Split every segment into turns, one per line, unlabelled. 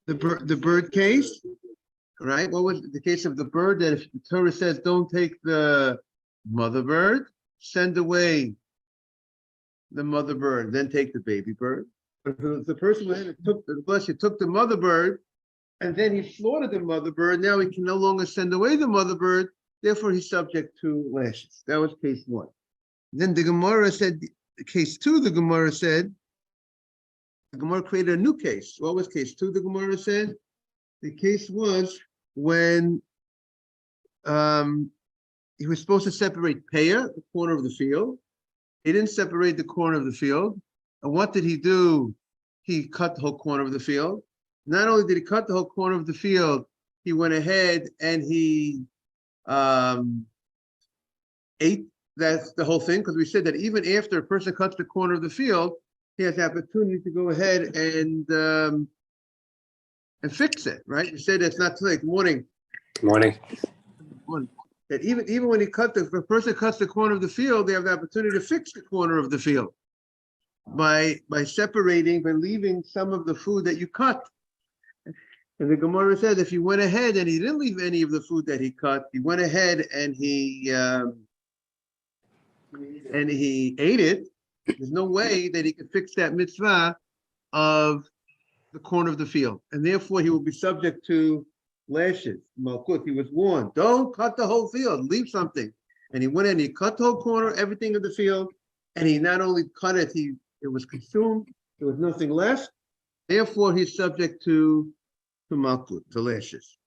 the bird case, right? What was the case of the bird? That if the Torah says don't take the mother bird, send away the mother bird, then take the baby bird. But if the person took the mother bird, and then he slaughtered the mother bird, now he can no longer send away the mother bird, therefore he's subject to lashes. That was case one. Then the Gemara said, case two, the Gemara created a new case. What was case two, the Gemara said? The case was when he was supposed to separate Peah, the corner of the field. He didn't separate the corner of the field. And what did he do? He cut the whole corner of the field. Not only did he cut the whole corner of the field, he went ahead and he ate the whole thing, because we said that even after a person cuts the corner of the field, he has the opportunity to go ahead and fix it, right? You said it's not too late. Good morning.
Good morning.
That even when if a person cuts the corner of the field, they have the opportunity to fix the corner of the field by leaving some of the food that you cut. And the Gemara says if he went ahead and he didn't leave any of the food that he cut, he went ahead and he ate it, there's no way that he could fix that mitzvah of the corner of the field. And therefore he will be subject to lashes. Makkos, he was warned, don't cut the whole field, leave something. And he went in, he cut the whole corner, everything of the field, and he not only cut it, it was consumed, there was nothing left. Therefore he's subject to Makkos, to lashes.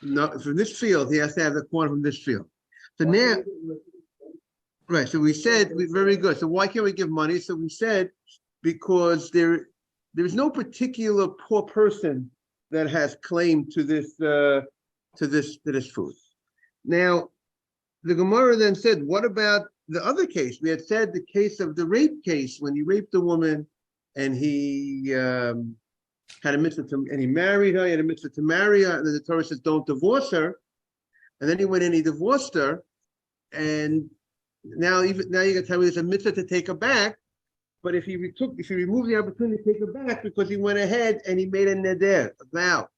No, from this field, he has to have the corner from this field. So now, right, so we said, very good. So why can't we give money? So we said, because there is no particular poor person that has claim to this food. Now, the Gemara then said, what about the other case? We had said the case of the rape case, when he raped a woman and he had a mitzvah and he married her, he had a mitzvah to marry her, and then the Torah says don't divorce her. And then he went and he divorced her, and now you're gonna tell me there's a mitzvah to take her back. But if he removed the opportunity to take her back because he went ahead and he made a neder, a vow.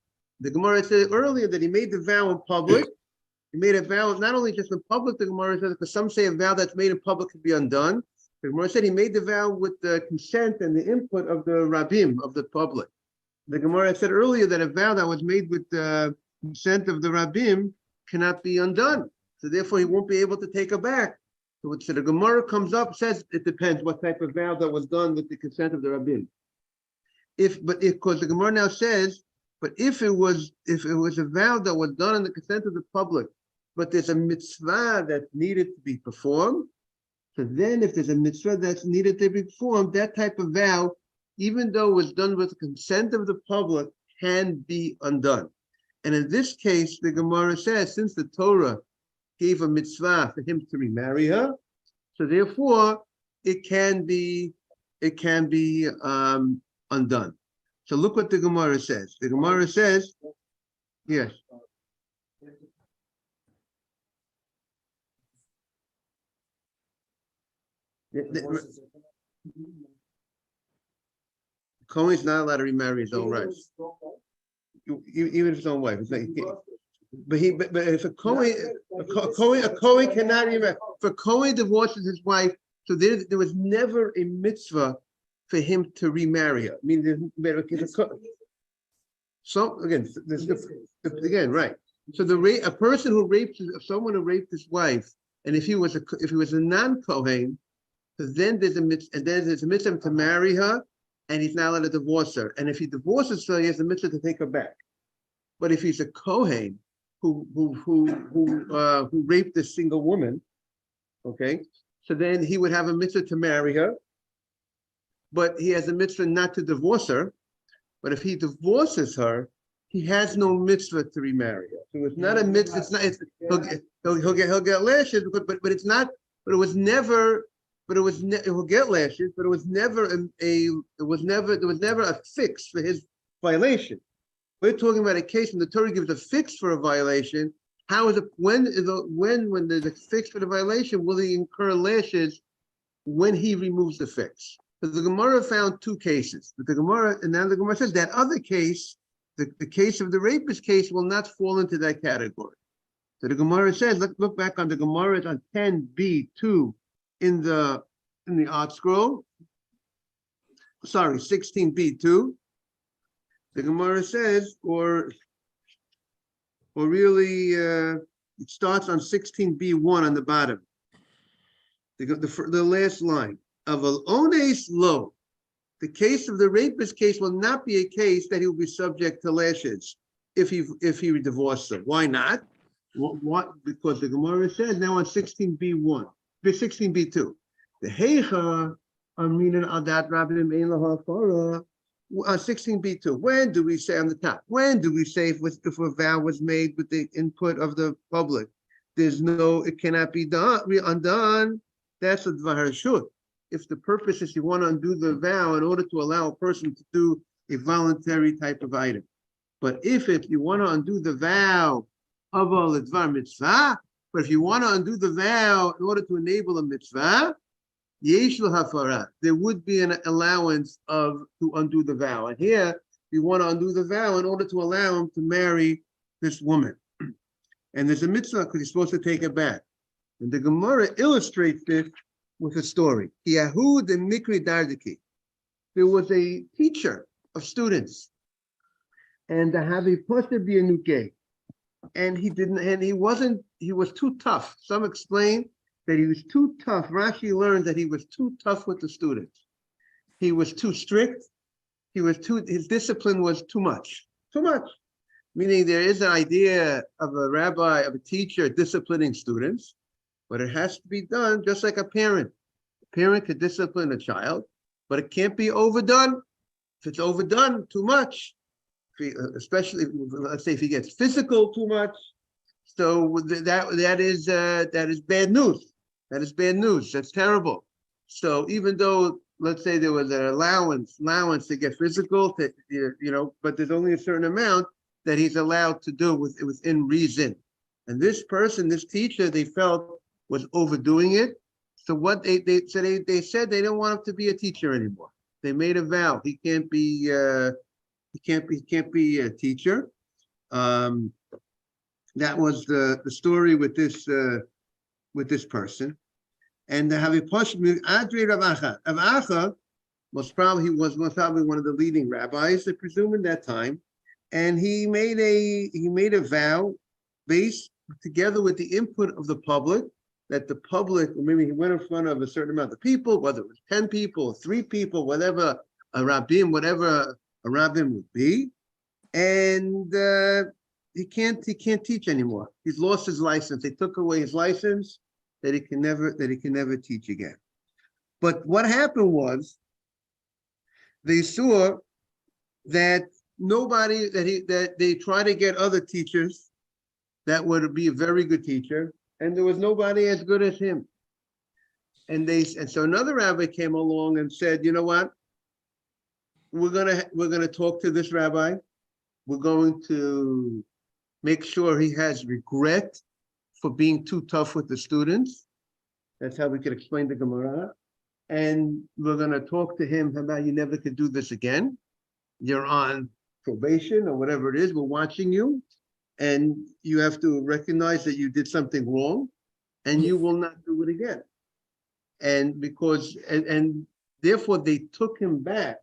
The Gemara said earlier that he made the vow in public. He made a vow not only just in public, the Gemara says, because some say a vow that's made in public can be undone. The Gemara said he made the vow with the consent and the input of the rabbim, of the public. The Gemara said earlier that a vow that was made with the consent of the rabbim cannot be undone. So therefore he won't be able to take her back. So the Gemara comes up, says it depends what type of vow that was done with the consent of the rabbin. Because the Gemara now says, but if it was a vow that was done in the consent of the public, but there's a mitzvah that's needed to be performed, so then if there's a mitzvah that's needed to be performed, that type of vow, even though it was done with the consent of the public, can be undone. And in this case, the Gemara says, since the Torah gave a mitzvah for him to remarry her, so therefore it can be undone. So look what the Gemara says. The Gemara says, yes. Cohen is not allowed to remarry his own wife, even his own wife. But if a Kohen cannot remarry, if a Kohen divorces his wife, so there was never a mitzvah for him to remarry her. I mean, so again, right. So a person who rapes someone who raped his wife, and if he was a non-Kohen, so then there's a mitzvah to marry her, and he's not allowed to divorce her. And if he divorces her, he has a mitzvah to take her back. But if he's a Kohen who raped this single woman, okay, so then he would have a mitzvah to marry her, but he has a mitzvah not to divorce her. But if he divorces her, he has no mitzvah to remarry her. So it's not a mitzvah. It's not. He'll get lashes, but it's not. But it was never. But he'll get lashes. But it was never there was never a fix for his violation. We're talking about a case when the Torah gives a fix for a violation. How is it when there's a fix for the violation, will he incur lashes when he removes the fix? So the Gemara found two cases. But the Gemara, and now the Gemara says that other case, the case of the rapist case, will not fall into that category. So the Gemara says, let's look back on the Gemara on 10b2 in the Art Scroll. Sorry, 16b2. The Gemara says, or really, it starts on 16b1 on the bottom. The last line of al ones lo. The case of the rapist case will not be a case that he will be subject to lashes if he divorced her. Why not? What? Because the Gemara says now on 16b1, 16b2. The heicha aminan adat rabbim ein lahafara. On 16b2, when do we say on the top? When do we say if a vow was made with the input of the public? It cannot be undone. That's what Dvar should. If the purpose is you want to undo the vow in order to allow a person to do a voluntary type of item. But if you want to undo the vow of a Dvar mitzvah, but if you want to undo the vow in order to enable a mitzvah, yesh hafara, there would be an allowance to undo the vow. And here, you want to undo the vow in order to allow him to marry this woman. And there's a mitzvah because he's supposed to take it back. And the Gemara illustrates this with a story. Yahud and Mikri Dardiki. There was a teacher of students, and the Havi Poster Bianuke. And he was too tough. Some explain that he was too tough. Rashi learned that he was too tough with the students. He was too strict. His discipline was too much. Meaning there is an idea of a rabbi, of a teacher disciplining students, but it has to be done just like a parent. A parent could discipline a but it can't be overdone. If it's overdone too much, especially let's say if he gets physical too much, so that is bad news. That is bad news. That's terrible. So even though let's say there was an allowance to get physical, but there's only a certain amount that he's allowed to do within reason. And this person, this teacher, they felt was overdoing it. So what they said they don't want him to be a teacher anymore. They made a vow. He can't be a teacher. That was the story with this person. And the Haviposh Adri Rav Acha. Rav Acha was probably one of the leading rabbis, I presume, in that time. And he made a vow based together with the input of the public, that the public, or maybe he went in front of a certain amount of people, whether it was 10 people, 3 people, whatever a rabbin would be, and he can't teach anymore. He's lost his license. They took away his license that he can never teach again. But what happened was they saw that they tried to get other teachers that would be a very good teacher, and there was nobody as good as him. And so another rabbi came along and said, you know what? We're gonna talk to this rabbi. We're going to make sure he has regret for being too tough with the students. That's how we could explain the Gemara. And we're gonna talk to him about you never could do this again. You're on probation or whatever it is. We're watching you. And you have to recognize that you did something wrong, and you will not do it again. And therefore they took him back.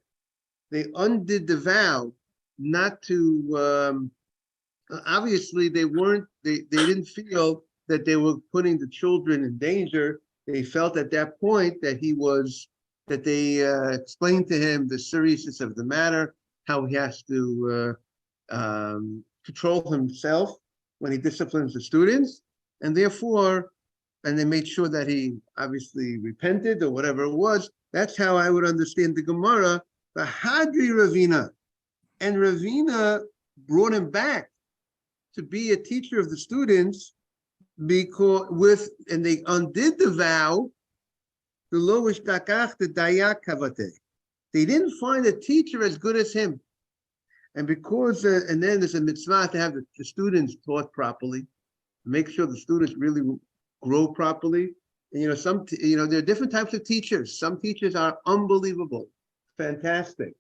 They undid the vow not to. Obviously, they didn't feel that they were putting the children in danger. They felt at that point that they explained to him the seriousness of the matter, how he has to control himself when he disciplines the students, and they made sure that he obviously repented or whatever it was. That's how I would understand the Gemara. The Hadri Ravina, and Ravina brought him back to be a teacher of the students and they undid the vow. The lowish takach the dayak kavate. They didn't find a teacher as good as him. And because, and then there's a mitzvah to have the students taught properly, make sure the students really grow properly. And, there are different types of teachers. Some teachers are unbelievable, fantastic.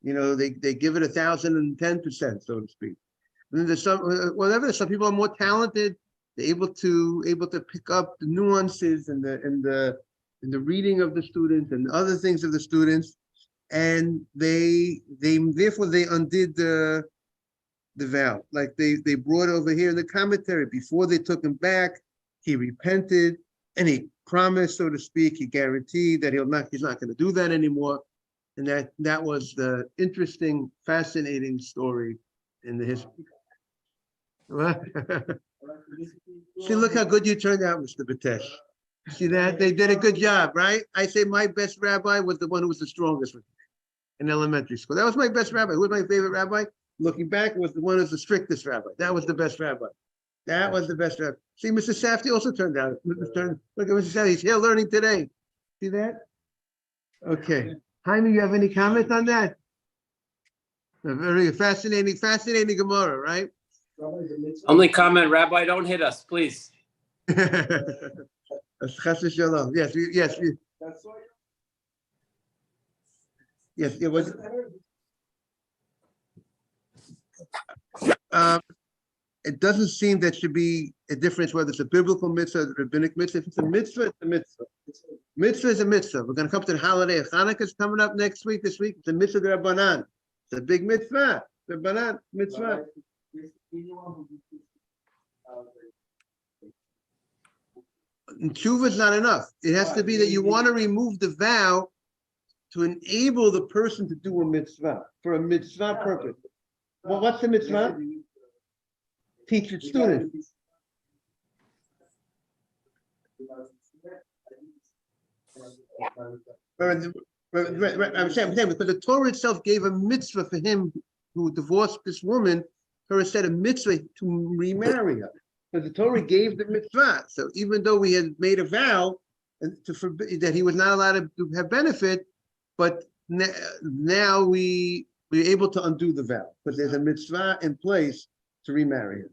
They give it 1,010%, so to speak. And then there's some people are more talented. They're able to pick up the nuances and the reading of the students and other things of the students, and therefore they undid the vow. Like they brought over here in the commentary, before they took him back, he repented and he promised, so to speak, he guaranteed that he's not going to do that anymore. And that was the interesting, fascinating story in the history. See, look how good you turned out, Mr. Batesh. See that? They did a good job, right? I say my best rabbi was the one who was the strongest with me in elementary school. That was my best rabbi. Who was my favorite rabbi? Looking back, was the one who was the strictest rabbi. That was the best rabbi. That was the best rabbi. See, Mr. Safdie also turned out. Look at Mr. Safdie. He's here learning today. See that? Okay. Jaime, you have any comment on that? A very fascinating Gemara, right?
Only comment, Rabbi, don't hit us, please.
Yes, it was. It doesn't seem that should be a difference whether it's a biblical mitzvah or a rabbinic mitzvah. If it's a mitzvah, it's a mitzvah. Mitzvah is a mitzvah. We're going to come to the holiday of Hanukkah is coming up next week. This week, it's a mitzvah de Rabbanan. It's a big mitzvah. The Rabbanan mitzvah. Tshuva is not enough. It has to be that you want to remove the vow to enable the person to do a mitzvah for a mitzvah purpose. Well, what's the mitzvah? Teach its students. I'm saying, because the Torah itself gave a mitzvah for him who divorced this woman. Torah said a mitzvah to remarry her. So the Torah gave the mitzvah. So even though we had made a vow to forbid that he was not allowed to have benefit, but now we're able to undo the vow because there's a mitzvah in place to remarry her.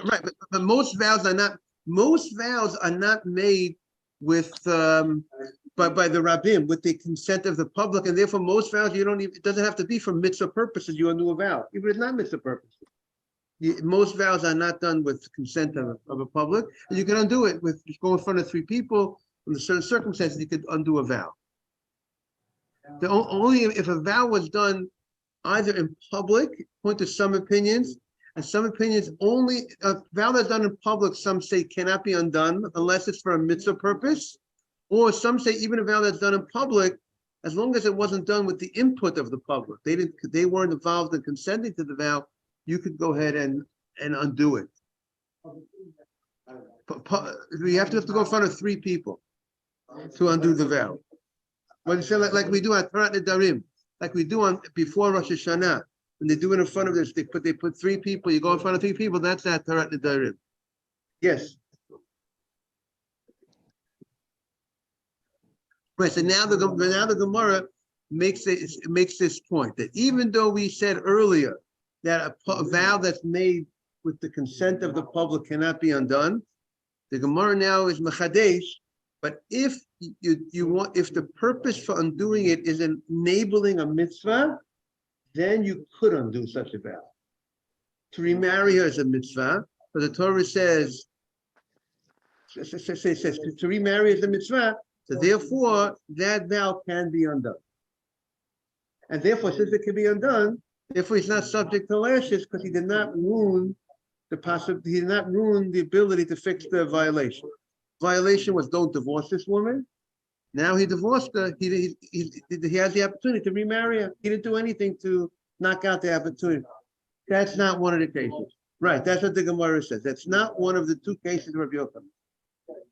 Right, but most vows are not made with by the rabbim with the consent of the public, and therefore most vows it doesn't have to be for mitzvah purposes. You undo a vow, even if it's not mitzvah purposes. Most vows are not done with consent of a public, and you can undo it with just go in front of 3 people under certain circumstances. You could undo a vow. Only if a vow was done either in public, according to some opinions, and some opinions only a vow that's done in public, some say cannot be undone unless it's for a mitzvah purpose, or some say even a vow that's done in public, as long as it wasn't done with the input of the public, they weren't involved in consenting to the vow, you could go ahead and undo it. You have to go in front of 3 people to undo the vow. When you say like we do on Tarat Nedarim, like we do on before Rosh Hashanah, when they do it in front of this, they put 3 people. You go in front of 3 people. That's not Tarat Nedarim. Yes. Right. So now the Gemara makes this point that even though we said earlier that a vow that's made with the consent of the public cannot be undone, the Gemara now is mechadesh. But if if the purpose for undoing it is enabling a mitzvah, then you could undo such a vow. To remarry her is a mitzvah, but the Torah says to remarry is a mitzvah, so therefore that vow can be undone. And therefore, since it can be undone, therefore he's not subject to lashes because he did not ruin the ability to fix the violation. Violation was don't divorce this woman. Now he divorced her. He has the opportunity to remarry her. He didn't do anything to knock out the opportunity. That's not one of the cases. Right, that's what the Gemara says. That's not one of the 2 cases of Rabbi Yochanan.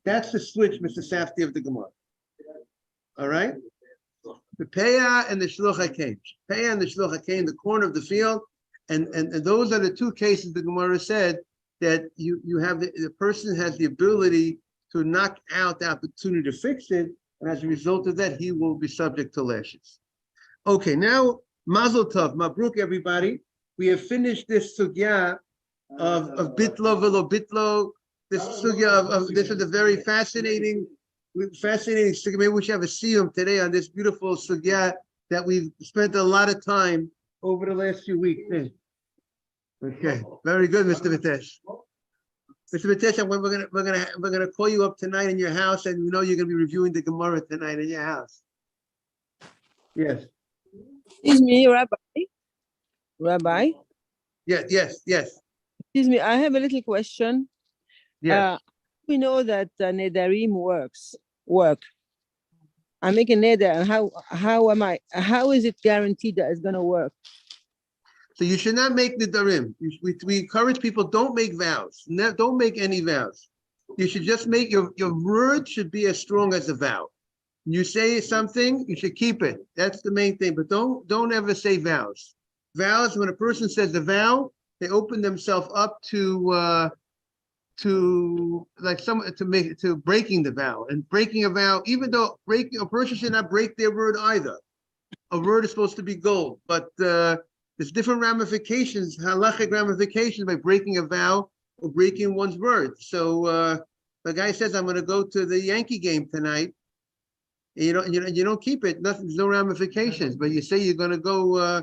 That's the switch, Mr. Safdie, of the Gemara. All right? The Peah and the Shluch HaKein. Peah and the Shluch HaKein, the corner of the field. And those are the 2 cases the Gemara said that you have the person has the ability to knock out the opportunity to fix it, and as a result of that, he will be subject to lashes. Okay, now Mazel tov, mabruk, everybody. We have finished this sugya of bitlo velo bitlo. This sugya this is a very fascinating sugya. Maybe we should have a siyum today on this beautiful sugya that we've spent a lot of time over the last few weeks. Okay, very good, Mr. Vitesh. Mr. Vitesh, we're gonna call you up tonight in your house, and you're gonna be reviewing the Gemara tonight in your house. Yes.
Excuse me, Rabbi. Rabbi.
Yes.
Excuse me, I have a little question.
Yes.
We know that nedarim work. I make a neder, and how is it guaranteed that it's gonna work?
So you should not make nedarim. We encourage people, don't make vows. Don't make any vows. You should just make your word should be as strong as a vow. You say something, you should keep it. That's the main thing. But don't ever say vows. Vows, when a person says a vow, they open themselves up to breaking the vow. And breaking a vow, even though a person should not break their word either. A word is supposed to be gold, but there's different ramifications, halachic ramifications by breaking a vow or breaking one's word. So the guy says, I'm going to go to the Yankee game tonight. You don't keep it. There's no ramifications. But you say you're going to go.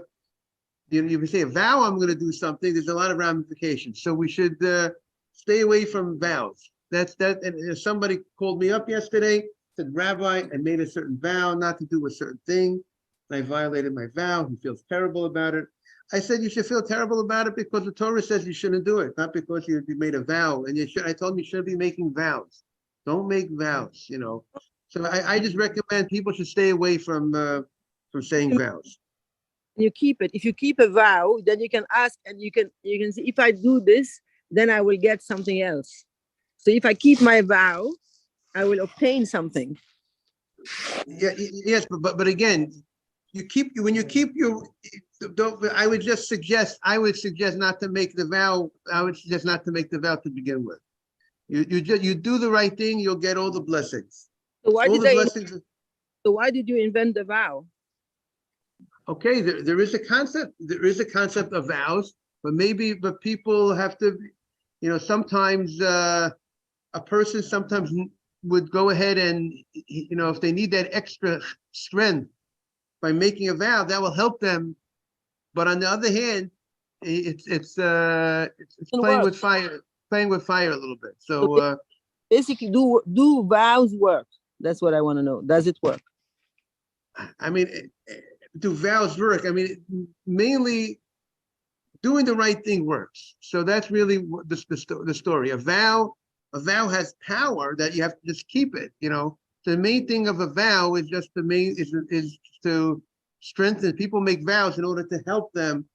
You say a vow. I'm going to do something. There's a lot of ramifications. So we should stay away from vows. That's that. And somebody called me up yesterday. Said, Rabbi, I made a certain vow not to do a certain thing. I violated my vow. He feels terrible about it. I said you should feel terrible about it because the Torah says you shouldn't do it, not because you made a vow. And I told him you shouldn't be making vows. Don't make vows. So I just recommend people should stay away from saying vows.
You keep it. If you keep a vow, then you can ask, and you can say, if I do this, then I will get something else. So if I keep my vow, I will obtain something.
Yeah, yes, but again, when you keep your. I would suggest not to make the vow. I would suggest not to make the vow to begin with. You do the right thing, you'll get all the blessings.
So why did you invent the vow?
Okay, there is a concept. There is a concept of vows, but people have to, sometimes a person sometimes would go ahead and, if they need that extra strength by making a vow, that will help them. But on the other hand, it's playing with fire a little bit. So
basically, do vows work? That's what I want to know. Does it work?
I mean, do vows work? I mean, mainly doing the right thing works. So that's really the story. A vow has power that you have to just keep it. The main thing of a vow is just is to strengthen. People make vows in order to help them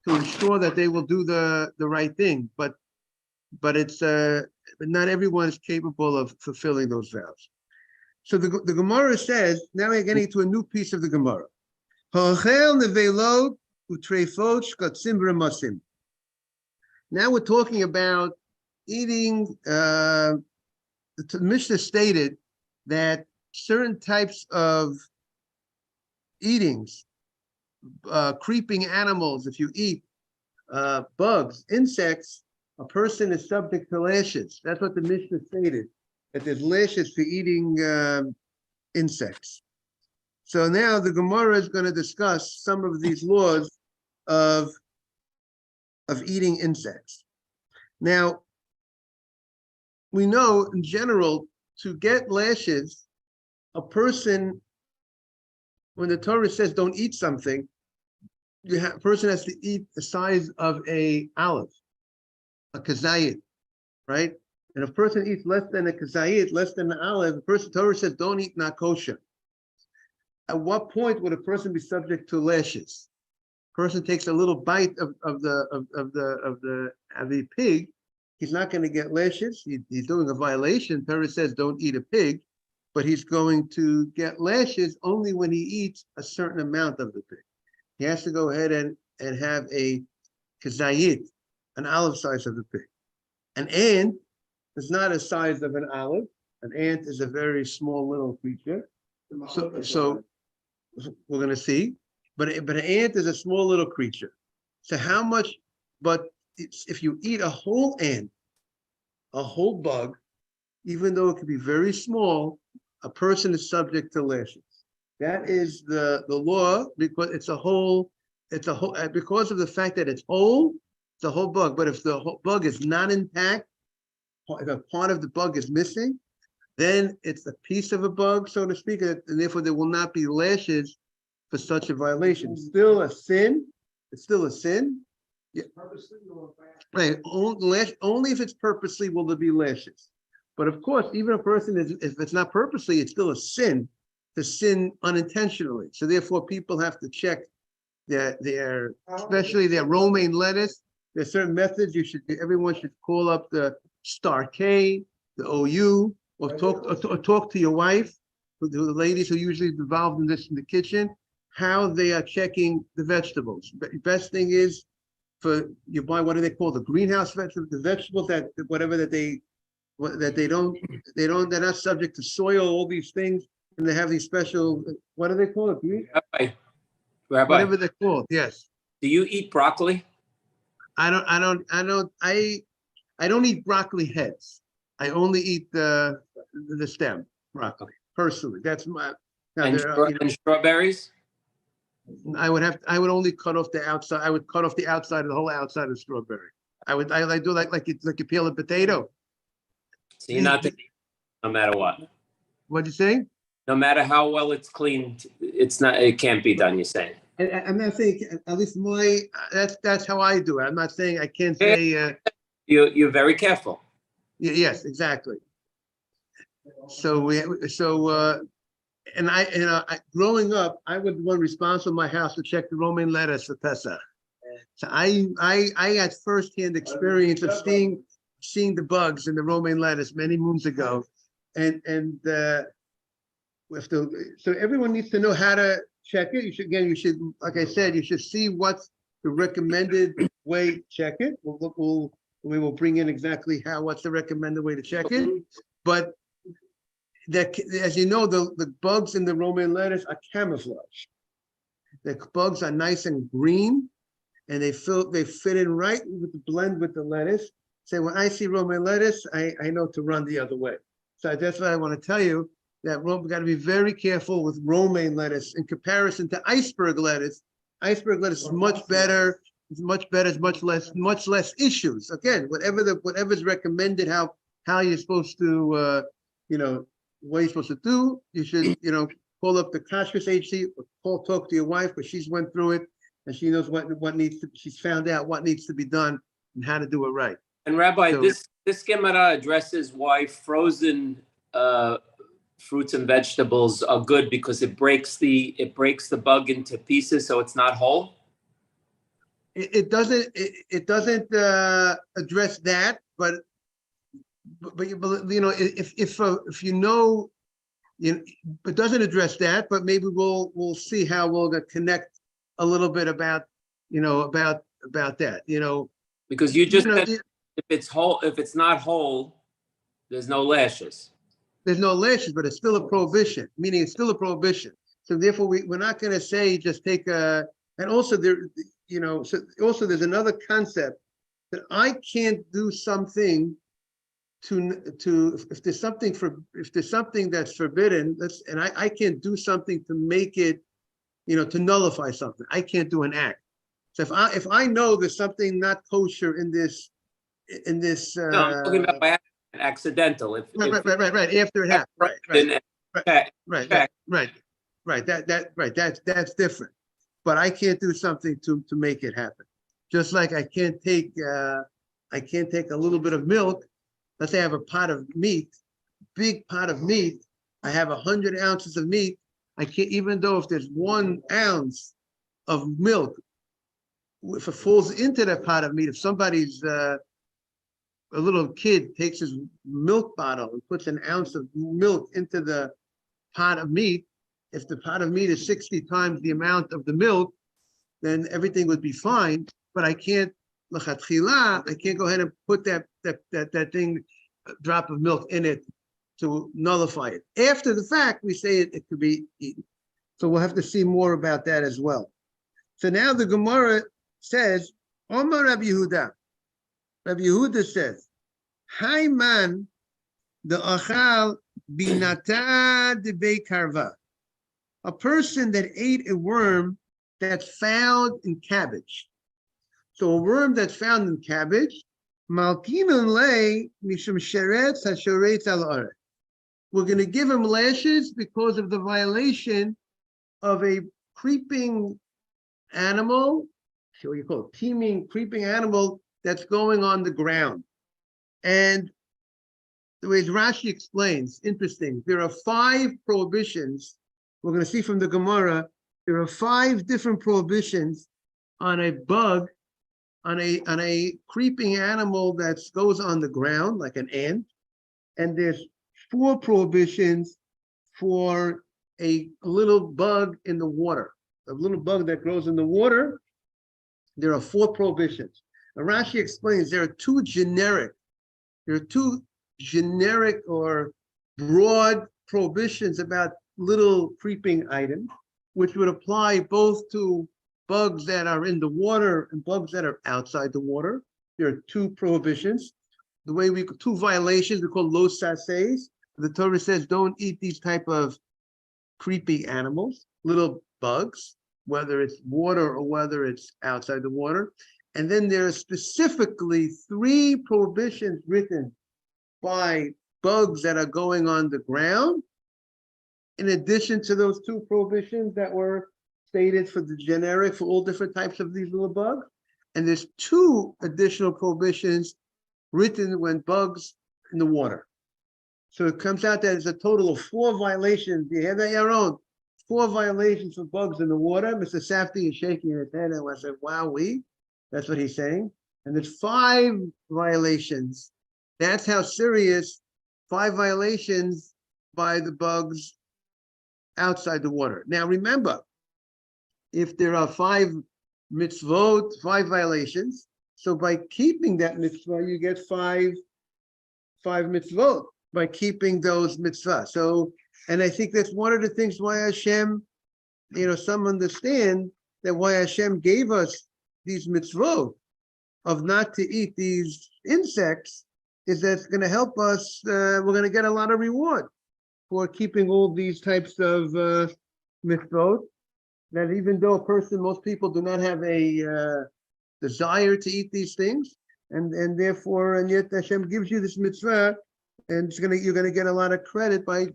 to ensure that they will do the right thing. But it's not everyone is capable of fulfilling those vows. So the Gemara says, now we're getting to a new piece of the Gemara. Now we're talking about eating. The Mishnah stated that certain types of eatings, creeping animals, if you eat bugs, insects, a person is subject to lashes. That's what the Mishnah stated, that there's lashes for eating insects. So now the Gemara is going to discuss some of these laws of eating insects. Now, we know in general, to get lashes, a person, when the Torah says don't eat something, a person has to eat the size of an olive, a kazayit, right? And if a person eats less than a kazayit, less than an olive, the Torah says don't eat not kosher. At what point would a person be subject to lashes? Person takes a little bite of the pig, he's not going to get lashes. He's doing a violation. Torah says don't eat a pig, but he's going to get lashes only when he eats a certain amount of the pig. He has to go ahead and have a kazayit, an olive size of the pig. An ant is not the size of an olive. An ant is a very small little creature. So we're going to see. but an ant is a small little creature. So how much, but if you eat a whole ant, a whole bug, even though it could be very small, a person is subject to lashes. That is the law, because it's a whole, because of the fact that it's whole, it's a whole bug. But if the whole bug is not intact, if a part of the bug is missing, then it's a piece of a bug, so to speak, and therefore there will not be lashes for such a violation. Still a sin. It's still a sin. Yeah. Right. Only if it's purposely will there be lashes. But of course, even a person if it's not purposely, it's still a sin to sin unintentionally. So therefore, people have to check their especially their romaine lettuce. There's certain methods everyone should call up the Star K, the OU, or talk to your wife, the ladies who are usually involved in this in the kitchen, how they are checking the vegetables. The best thing is you buy, what do they call, the greenhouse vegetables, the vegetables that they're not subject to soil, all these things, and they have these special, what do they call it?
Rabbi,
Whatever they're called. Yes.
do you eat broccoli?
I don't eat broccoli heads. I only eat the stem broccoli personally. That's my. Now
And, and strawberries?
I would only cut off the outside. I would cut off the outside of the whole outside of the strawberry. I do like you peel a potato.
So you're not, no matter what.
What'd you say?
No matter how well it's cleaned, it can't be done, you're saying.
I'm not saying, at least that's how I do it. I'm not saying I can't say.
You're very careful.
Yes, exactly. So growing up, I was the one responsible in my house to check the romaine lettuce for Pesach. So I had firsthand experience of seeing the bugs in the romaine lettuce many moons ago, and so everyone needs to know how to check it. You should, like I said, you should see what's the recommended way to check it. We will bring in exactly what's the recommended way to check it. But that, as you know, the bugs in the romaine lettuce are camouflage. The bugs are nice and green, and they fit in right with the blend with the lettuce. So when I see romaine lettuce, I know to run the other way. So that's what I want to tell you, that we got to be very careful with romaine lettuce in comparison to iceberg lettuce. Iceberg lettuce is much better. It's much less issues. Again, whatever's recommended, how you're supposed to, what you're supposed to do. You should, call up the kashrus HC, or talk to your wife, but she's went through it and she knows what needs to. She's found out what needs to be done and how to do it right.
And Rabbi,
So,
this Gemara addresses why frozen fruits and vegetables are good, because it breaks the bug into pieces, so it's not whole.
It doesn't address that, but if you know, it doesn't address that, but maybe we'll see how we'll connect a little bit about that,
Because you just said if it's whole, if it's not whole, there's no lashes.
There's no lashes, but it's still a prohibition, meaning it's still a prohibition. So therefore, we're not going to say just take a, and also so also there's another concept that I can't do something if there's something that's forbidden, and I can't do something to make it, to nullify something. I can't do an act. So if I know there's something not kosher in this.
No, I'm talking about by accidental.
Right. After it happened. Right. That's different. But I can't do something to make it happen. Just like I can't take a little bit of milk. Let's say I have a pot of meat, big pot of meat. I have 100 ounces of meat. I can't, even though if there's 1 ounce of milk, if it falls into that pot of meat, if somebody's a little kid takes his milk bottle and puts 1 ounce of milk into the pot of meat, if the pot of meat is 60 times the amount of the milk, then everything would be fine. But I can't go ahead and put that drop of milk in it to nullify it. After the fact, we say it could be eaten. So we'll have to see more about that as well. So now the Gemara says, Omar Rabbi Yehuda. Rabbi Yehuda says, Hai man the achal binata de karva. A person that ate a worm that's found in cabbage. So a worm that's found in cabbage, malkinun lei mishum sheretz hashoretz al aretz. We're going to give him lashes because of the violation of a creeping animal, what you call it, teeming, creeping animal that's going on the ground. And the way Rashi explains, interesting, there are 5 prohibitions. We're going to see from the Gemara, there are 5 different prohibitions on a bug, on a creeping animal that goes on the ground, like an ant. And there's 4 prohibitions for a little bug in the water. A little bug that grows in the water, there are 4 prohibitions. And Rashi explains there are two generic or broad prohibitions about little creeping items, which would apply both to bugs that are in the water and bugs that are outside the water. There are 2 prohibitions. The way 2 violations, we call los sases. The Torah says don't eat these type of creepy animals, little bugs, whether it's water or whether it's outside the water. And then there are specifically 3 prohibitions written by bugs that are going on the ground, in addition to those 2 prohibitions that were stated for the generic, for all different types of these little bugs. And there's 2 additional prohibitions written when bugs in the water. So it comes out that it's a total of 4 violations. You have that your own. 4 violations for bugs in the water. Mr. Safdie is shaking his head, and I said, wow, that's what he's saying. And there's 5 violations. That's how serious 5 violations by the bugs outside the water. Now remember, if there are 5 mitzvot, 5 violations, so by keeping that mitzvah, you get 5 mitzvot by keeping those mitzvah. So, and I think that's one of the things why Hashem, some understand that why Hashem gave us these mitzvot of not to eat these insects is that's going to help us. We're going to get a lot of reward for keeping all these types of mitzvot. That even though most people do not have a desire to eat these things, and therefore, and yet Hashem gives you this mitzvah, and you're gonna get a lot of credit by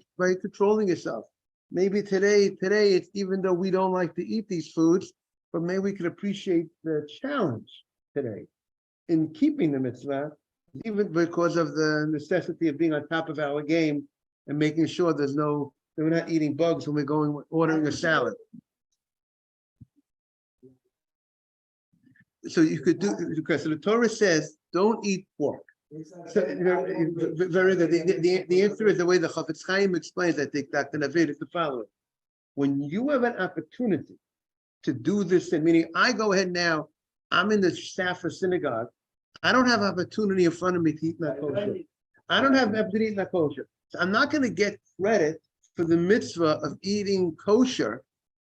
controlling yourself. Maybe today, it's even though we don't like to eat these foods, but maybe we could appreciate the challenge today in keeping the mitzvah, even because of the necessity of being on top of our game and making sure that we're not eating bugs when we're ordering a salad. So you could do, because the Torah says, don't eat pork. So, very good. The answer is the way the Chafetz Chaim explains, I think, Dr. Navid, is the following. When you have an opportunity to do this, meaning I go ahead now, I'm in the staff for synagogue, I don't have opportunity in front of me to eat not kosher. I don't have an opportunity to eat not kosher. So I'm not going to get credit for the mitzvah of eating kosher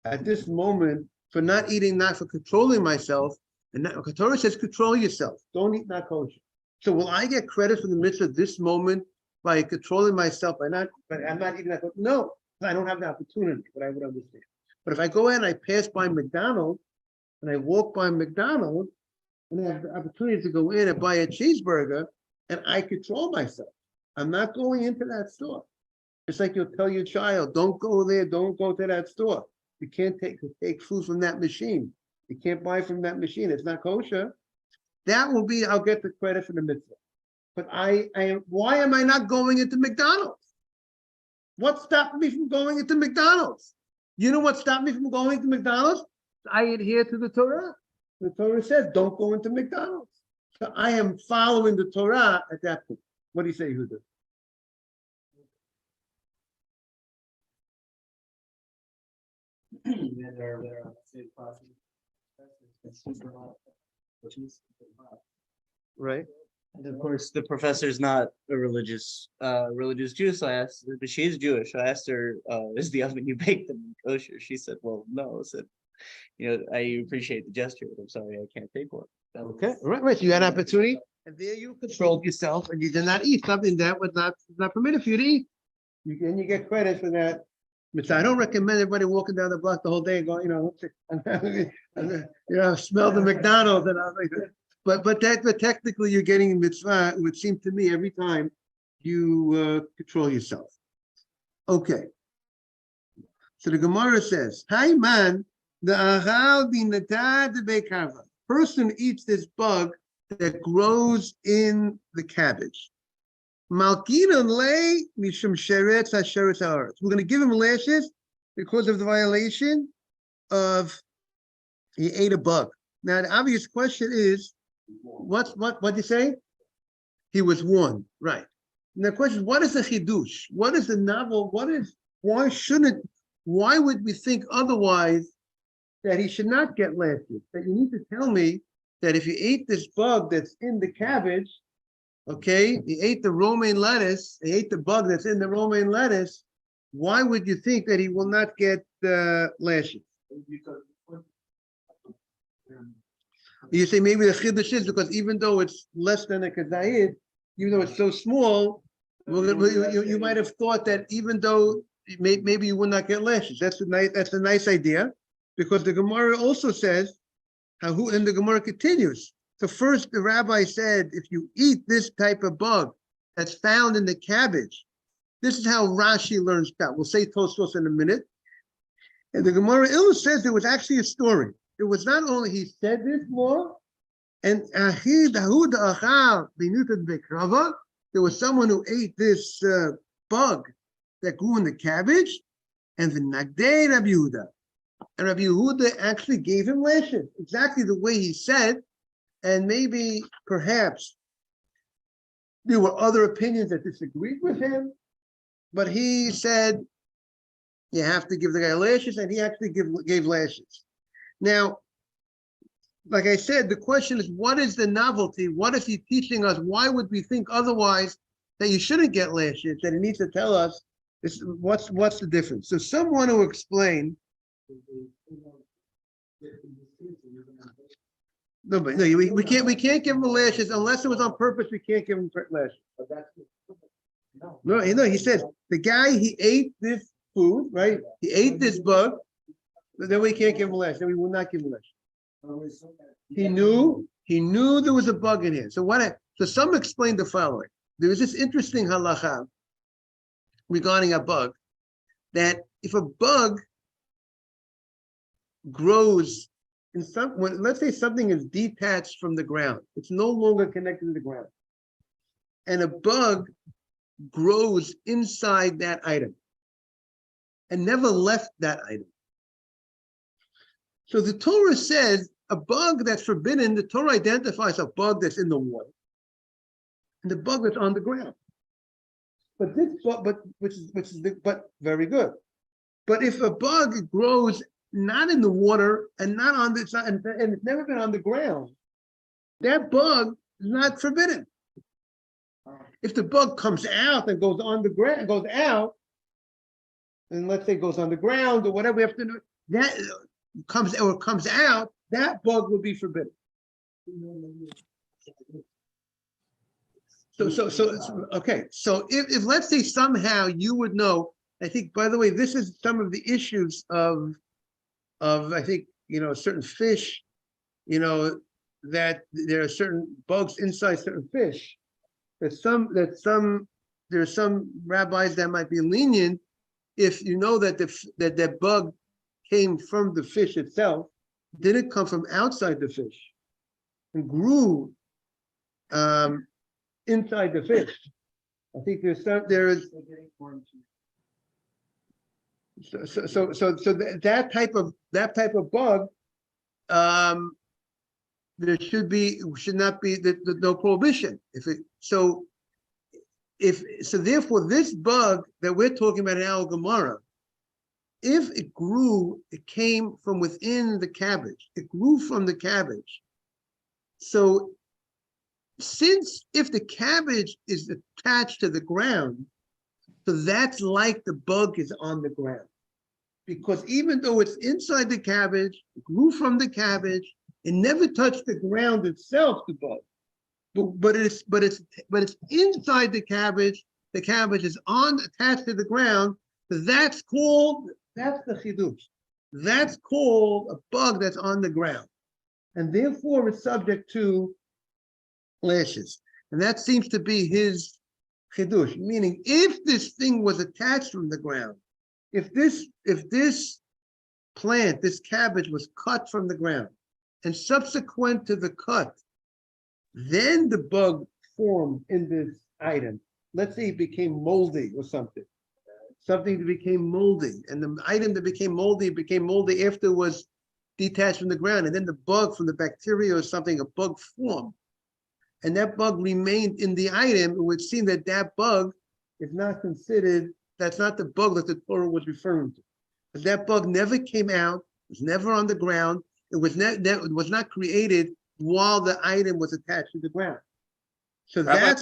at this moment, for not eating, not for controlling myself. And the Torah says, control yourself. Don't eat not kosher. So will I get credit for the mitzvah this moment by controlling myself? But I'm not eating that kosher? No, I don't have the opportunity, but I would understand. But if I go in and I pass by McDonald's and I walk by McDonald's and I have the opportunity to go in and buy a cheeseburger and I control myself, I'm not going into that store. It's like you'll tell your child, don't go there, don't go to that store. You can't take food from that machine. You can't buy from that machine. It's not kosher. That will be, I'll get the credit for the mitzvah. But why am I not going into McDonald's? What stopped me from going into McDonald's? You know what stopped me from going to McDonald's? I adhere to the Torah. The Torah says, don't go into McDonald's. So I am following the Torah at that point. What do you say, Huda? Right.
And of course, the professor's not a religious Jew, so I asked, but she's Jewish. So I asked her, "Is the oven you baked them kosher?" She said, "Well, no." I said, I appreciate the gesture, but I'm sorry, I can't pay for it.
Okay, right. So you had an opportunity, and there you controlled yourself, and you did not eat something that was not permitted for you to eat. You get credit for that. Which I don't recommend everybody walking down the block the whole day and going, smell the McDonald's and but technically you're getting a mitzvah. It would seem to me every time you control yourself. Okay. So the Gemara says, "Hi man, the achal binatad bekarva." Person eats this bug that grows in the cabbage. Malkinan lay mishum sheretz hasheretz haaretz. We're going to give him lashes because of the violation of he ate a bug. Now the obvious question is, what you say? He was warned, right? And the question is, what is the chidush? What is the novel? Why would we think otherwise that he should not get lashes? That you need to tell me that if you ate this bug that's in the cabbage, okay, he ate the romaine lettuce, he ate the bug that's in the romaine lettuce, why would you think that he will not get lashes? You say maybe the chiddush is because even though it's less than a kedayid, even though it's so small, you might have thought that even though maybe you will not get lashes. That's a nice idea, because the Gemara also says and the Gemara continues. So first, the rabbi said, if you eat this type of bug that's found in the cabbage, this is how Rashi learns that. We'll say Tosfos in a minute. And the Gemara says there was actually a story. It was not only he said this more, and there was someone who ate this bug that grew in the cabbage, and the Nagdei Rabbi Yehuda. And Rabbi Yehuda actually gave him lashes, exactly the way he said. And maybe, perhaps, there were other opinions that disagreed with him, but he said, you have to give the guy lashes, and he actually gave lashes. Now, like I said, the question is, what is the novelty? What is he teaching us? Why would we think otherwise that you shouldn't get lashes? That he needs to tell us what's the difference. So someone who explained. No, but no, we can't give him lashes unless it was on purpose. We can't give him lashes. No, he says the guy, he ate this food, right? He ate this bug, but then we can't give him lashes. Then we will not give him lashes. He knew there was a bug in here. So some explain the following. There is this interesting halacha regarding a bug, that if a bug grows let's say something is detached from the ground, it's no longer connected to the ground, and a bug grows inside that item and never left that item. So the Torah says a bug that's forbidden, the Torah identifies a bug that's in the water and the bug that's on the ground. But this bug, but very good. But if a bug grows not in the water and not on the side, and it's never been on the ground, that bug is not forbidden. If the bug comes out and goes on the ground, goes out, and let's say goes on the ground or whatever we have to do, that comes out, that bug will be forbidden. So okay. So if let's say somehow you would know, I think, by the way, this is some of the issues of I think, certain fish, that there are certain bugs inside certain fish. There are some rabbis that might be lenient if you know that that bug came from the fish itself, didn't come from outside the fish, and grew inside the fish. I think so that type of bug, there should not be no prohibition. Therefore this bug that we're talking about in Al Gemara, if it grew, it came from within the cabbage. It grew from the cabbage. So if the cabbage is attached to the ground, so that's like the bug is on the ground. because even though it's inside the cabbage, grew from the cabbage, it never touched the ground itself, the bug. But it's inside the cabbage. The cabbage is attached to the ground. That's the chidush. That's called a bug that's on the ground, and therefore it's subject to lashes. And that seems to be his chidush, meaning if this thing was attached from the ground, if this plant, this cabbage was cut from the ground, and subsequent to the cut, then the bug formed in this item. Let's say it became moldy or something that became moldy, and the item that became moldy after it was detached from the ground, and then the bug from the bacteria or something, a bug formed, and that bug remained in the item. It would seem that that bug is not considered, that's not the bug that the Torah was referring to. But that bug never came out, was never on the ground, it was not created while the item was attached to the ground. So
Rabbi,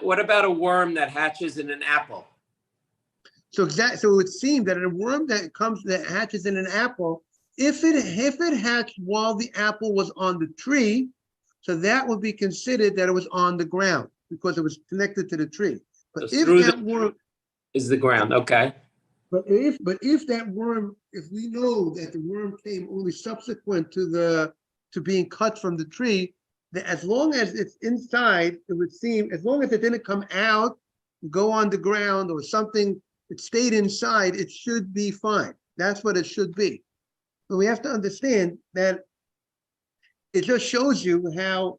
what about a worm that hatches in an apple?
So it would seem that a worm that hatches in an apple, if it hatched while the apple was on the tree, so that would be considered that it was on the ground because it was connected to the tree. But
So
if
through
that worm
is the ground, okay.
But if that worm, if we know that the worm came only subsequent to being cut from the tree, that as long as it's inside, it would seem, as long as it didn't come out, go on the ground or something, it stayed inside, it should be fine. That's what it should be. But we have to understand that it just shows you how,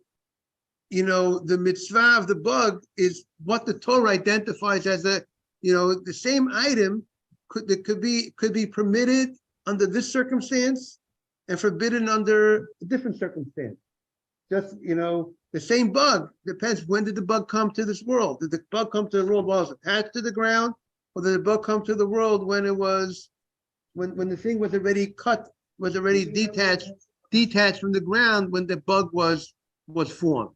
the mitzvah of the bug is what the Torah identifies as the same item could be permitted under this circumstance and forbidden under a different circumstance. Just, the same bug, depends, when did the bug come to this world? Did the bug come to the world while it was attached to the ground? Or did the bug come to the world when the thing was already cut, was already detached from the ground when the bug was formed?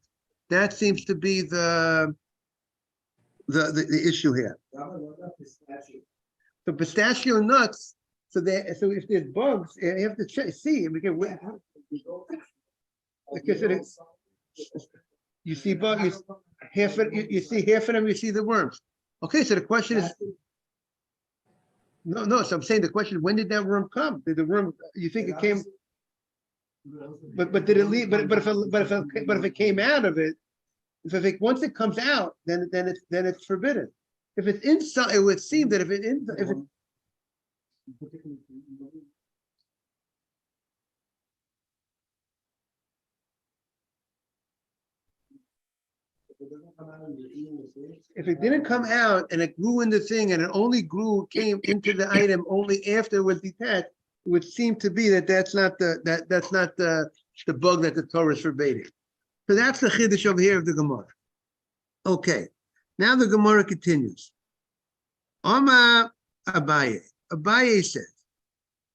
That seems to be the issue here. The pistachio nuts, so if there's bugs, you have to see. Because you see bugs, you see half of them, you see the worms. Okay, so the question is, no. So I'm saying the question: when did that worm come? Did the worm? You think it came? But did it leave? But if it came out of it, once it comes out, then it's forbidden. If it's inside, it would seem that if it didn't come out and it grew in the thing and it only came into the item only after it was detached, it would seem to be that's not the bug that the Torah is forbidding. So that's the chiddush over here of the Gemara. Okay, now the Gemara continues. Amar Abaye. Abaye says.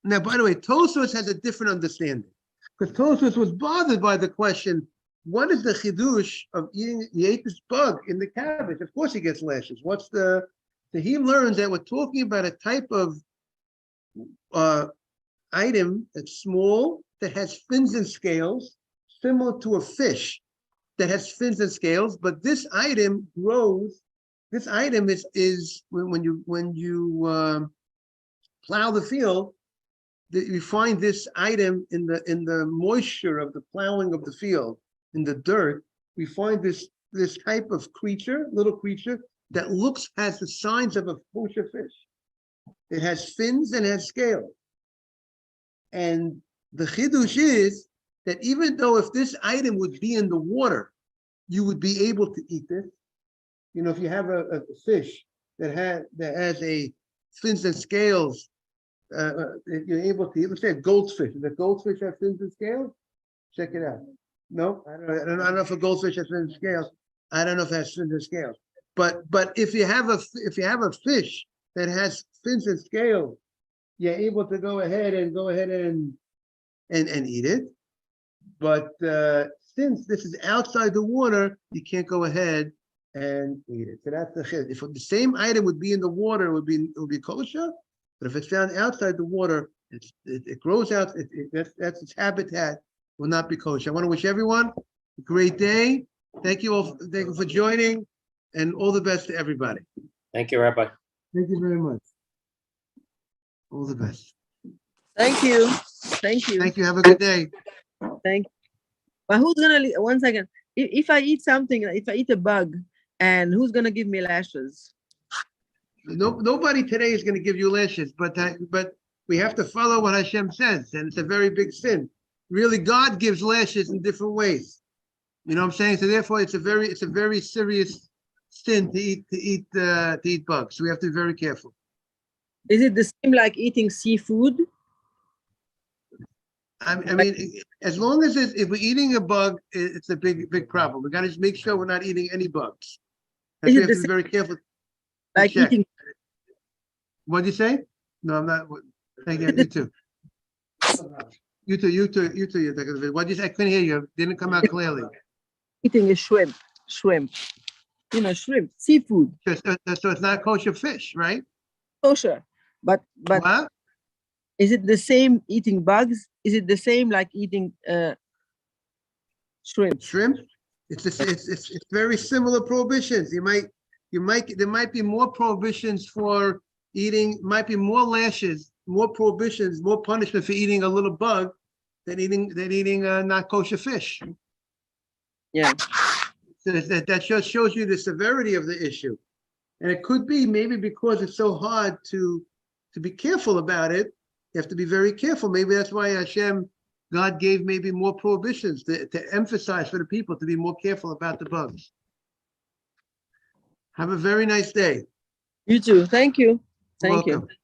Now, by the way, Tosfos has a different understanding because Tosfos was bothered by the question, what is the chidush of eating? He ate this bug in the cabbage. Of course, he gets lashes. So he learns that we're talking about a type of item that's small, that has fins and scales, similar to a fish that has fins and scales. But this item grows. This item is when you plow the field, you find this item in the moisture of the plowing of the field. In the dirt, we find this type of little creature that has the signs of a kosher fish. It has fins and has scales. And the chidush is that even though if this item would be in the water, you would be able to eat this. If you have a fish that has a fins and scales, you're able to eat. Let's say a goldfish. Does a goldfish have fins and scales? Check it out. No, I don't know if a goldfish has fins and scales. I don't know if it has fins and scales. But if you have a fish that has fins and scales, you're able to go ahead and eat it. But since this is outside the water, you can't go ahead and eat it. So that's the chid. If the same item would be in the water, it would be kosher. But if it's found outside the water, it grows out, that's its habitat, will not be kosher. I want to wish everyone a great day. Thank you all, thank you for joining, and all the best to everybody.
Thank you, Rabbi.
Thank you very much. All the best.
Thank you. Thank you.
Thank you. Have a good day.
Thank. But who's gonna? One second. If I eat something, if I eat a bug, and who's gonna give me lashes?
Nobody today is going to give you lashes, but we have to follow what Hashem says, and it's a very big sin. Really, God gives lashes in different ways. You know what I'm saying? So therefore, it's a very serious sin to eat bugs. So we have to be very careful.
Is it the same like eating seafood?
I mean, as long as if we're eating a bug, it's a big problem. We got to make sure we're not eating any bugs.
Is
We
it
have
the
to be
same
very careful.
like
check.
eating?
What'd you say? No, I'm not. Thank you. You too. You too. What did you say? I couldn't hear you. Didn't come out clearly.
Eating a shrimp. Shrimp. Shrimp. Seafood.
So it's not kosher fish, right?
Kosher. But
What?
is it the same eating bugs? Is it the same like eating shrimp?
Shrimp? It's very similar prohibitions. There might be more prohibitions for eating, might be more lashes, more prohibitions, more punishment for eating a little bug than eating not kosher fish.
Yeah.
So that just shows you the severity of the issue. And it could be maybe because it's so hard to be careful about it, you have to be very careful. Maybe that's why God gave maybe more prohibitions to emphasize for the people to be more careful about the bugs. Have a very nice day.
You too. Thank you.
You're
Thank you.
welcome.